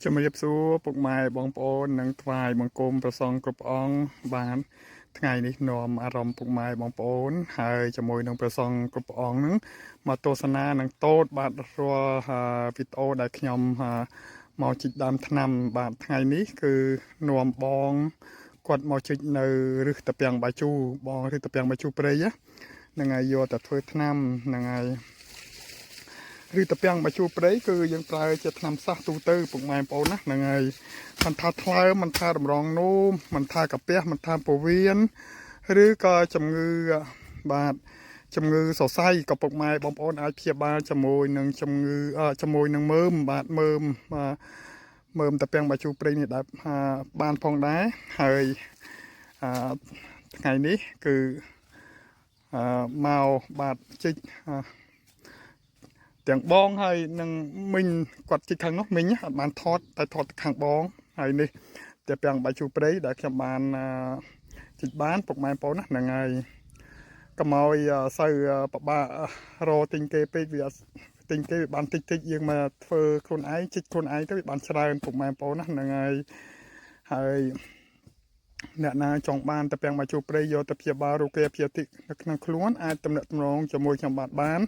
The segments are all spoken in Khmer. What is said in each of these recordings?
ជំរាបសួរពុកម៉ែបងប្អូននិងថ្វាយបង្គំប្រសងគ្រប់អង្គបានថ្ងៃនេះនាំអារម្មណ៍ពុកម៉ែបងប្អូនហើយជាមួយនឹងប្រសងគ្រប់អង្គនឹងមកទស្សនានឹងតូតបាទរាល់វីដេអូដែលខ្ញុំមកជីកដើមថ្នាំបាទថ្ងៃនេះគឺនាំបងគាត់មកជីកនៅរឹសតាពាំងបាយជូបងរឹសតាពាំងបាយជូព្រៃហ្នឹងហើយយកទៅធ្វើថ្នាំហ្នឹងហើយឬតាពាំងបាយជូព្រៃគឺយើងប្រើជាថ្នាំសះទូទៅពុកម៉ែបងប្អូនណាហ្នឹងហើយមិនថាថ្លើមមិនថាតម្រងនោមមិនថាកាពះមិនថាពោះវៀនឬក៏ជំងឺបាទជំងឺសរសៃក៏ពុកម៉ែបងប្អូនអាចព្យាបាលជាមួយនឹងជំងឺជាមួយនឹងមើមបាទមើមតាពាំងបាយជូព្រៃនេះដែលបានផងដែរហើយថ្ងៃនេះគឺមកបាទជីកទាំងបងហើយនឹងមីងគាត់ជីកខាងនោះមីងអត់បានថតតែថតខាងបងហើយនេះតាពាំងបាយជូព្រៃដែលខ្ញុំបានជីកបានពុកម៉ែបងប្អូនណាហ្នឹងហើយកុំឲ្យសូវពិបាករកទិញគេពេកវាទិញគេវាបានតិចយើងមកធ្វើខ្លួនឯងជីកខ្លួនឯងទៅវាបានច្រើនពុកម៉ែបងប្អូនណាហ្នឹងហើយអ្នកណាចង់បានតាពាំងបាយជូព្រៃយកទៅព្យាបាលរោគគេព្យាតិនៅក្នុងខ្លួនអាចទំនាក់ទំនងជាមួយខ្ញុំបាន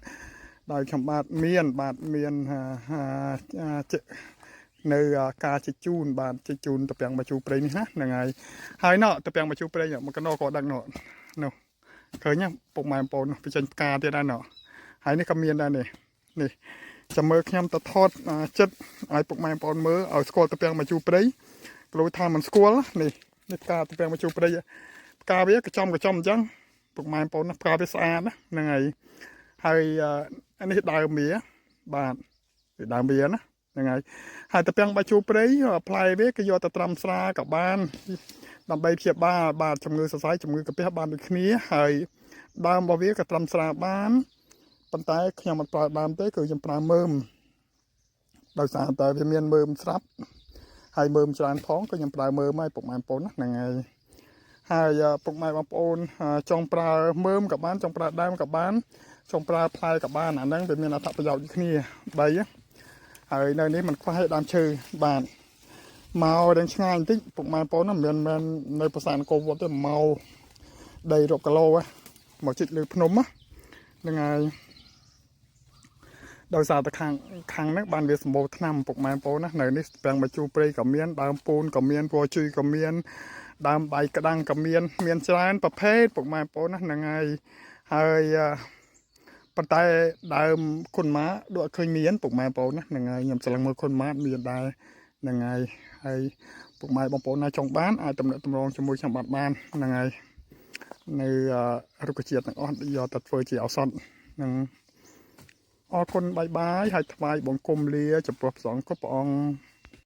ដោយខ្ញុំបាទមាននៅការជិះជូនបាទជិះជូនតាពាំងបាយជូព្រៃនេះណាហ្នឹងហើយណោះតាពាំងបាយជូព្រៃមកកណោក៏ដឹកនោះឃើញពុកម៉ែបងប្អូនបញ្ចេញផ្កាទៀតដែរណោះហើយនេះក៏មានដែរនេះចាំមើលខ្ញុំទៅថតចិត្តឲ្យពុកម៉ែបងប្អូនមើលឲ្យស្គាល់តាពាំងបាយជូព្រៃព្រោះថាមិនស្គាល់នេះផ្កាតាពាំងបាយជូព្រៃផ្កាវាកចំអញ្ចឹងពុកម៉ែបងប្អូនណាផ្កាវាស្អាតណាហ្នឹងហើយអានេះដើមវាបាទដើមវាណាហ្នឹងហើយតាពាំងបាយជូព្រៃផ្លែវាគេយកទៅត្រាំស្រាក៏បានដើម្បីព្យាបាលបាទជំងឺសរសៃជំងឺកាពះបានដូចគ្នាហើយដើមរបស់វាក៏ត្រាំស្រាបានប៉ុន្តែខ្ញុំមិនប្រើដើមទេគឺខ្ញុំប្រើមើមដោយសារតែវាមានមើមស្រាប់ហើយមើមច្រើនផងក៏ខ្ញុំប្រើមើមឲ្យពុកម៉ែបងប្អូនណាហ្នឹងហើយពុកម៉ែបងប្អូនចង់ប្រើមើមក៏បានចង់ប្រើដើមក៏បានចង់ប្រើផ្លែក៏បានអាហ្នឹងវាមានអត្ថប្រយោជន៍ដូចគ្នាហើយនៅនេះมันខ្វះដើមឈើបាទមកដល់ឆ្ងាយបន្តិចពុកម៉ែបងប្អូនណាមិនមែននៅប្រាសាទអង្គរវត្តទេមកដីរាប់គីឡូមកជិតលើភ្នំហ្នឹងហើយដោយសារតែខាងហ្នឹងបានវាសម្បូរថ្នាំពុកម៉ែបងប្អូនណានៅនេះតាពាំងបាយជូព្រៃក៏មានដើមពូនក៏មានពណ៌ជុយក៏មានដើមបាយក្តាំងក៏មានច្រើនប្រភេទពុកម៉ែបងប្អូនណាហ្នឹងហើយប៉ុន្តែដើមគុនម៉ាដូចអត់ឃើញមានពុកម៉ែបងប្អូនណាហ្នឹងហើយខ្ញុំឆ្លងមើលគុនម៉ាមានដែរហ្នឹងហើយពុកម៉ែបងប្អូនណាចង់បានអាចទំនាក់ទំនងជាមួយខ្ញុំបានហ្នឹងហើយនៅរុក្ខជាតិទាំងអស់យកទៅធ្វើជាឱសថហ្នឹងអរគុណបាយហើយថ្វាយបង្គំលាចំពោះព្រះសង្ឃគ្រប់ព្រះអង្គ